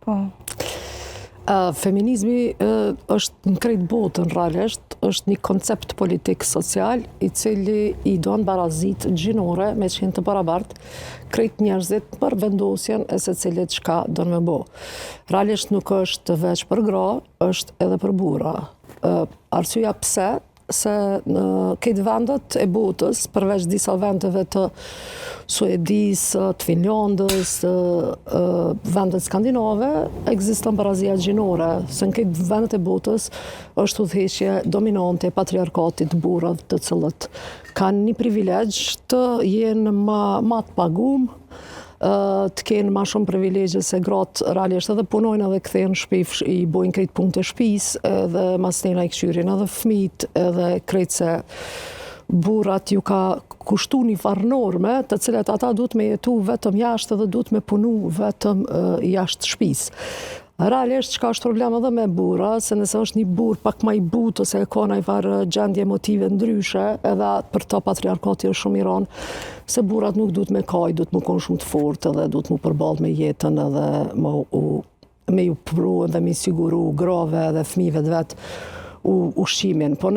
Po. Feminizmi është në krejt botën realisht, është një koncept politik social i cili i don barazit gjinore me qenë të barabartë krejt njerëzit për vendosjen e secilit çka don me bo. Realisht nuk është veç për gra, është edhe për burra. Arsyeja pse? Se në këtë vendet e botës, përveç disa vendeve të Suedis, të Finlandës, vendet skandinave, ekziston barazia gjinore. Se në këtë vendet e botës është udhëheqje dominante e patriarkatit burrat të cilët kanë një privilegj të jenë ma të pagum, të kenë ma shumë privilegje se gratë realisht edhe punojnë edhe kthehen në shtëpi, i bojnë krejt punët e shtëpisë, edhe masnena i këshyrin edhe fëmijët, edhe krejt se burrat ju ka kushtu një farë norme, të cilat ata duhet me jetu vetëm jashtë edhe duhet me punu vetëm jashtë shtëpisë. Realisht çka është problem edhe me burra, se nëse është një burr pak më i butë ose ka një farë gjendje emotive ndryshe, edhe për ta patriarkati është shumë i rënd, se burrat nuk duhet me kaj, duhet me konë shumë të fortë edhe duhet me përballë me jetën edhe me ju pru edhe me siguru grave edhe fëmijëve të vet ushqimin. Po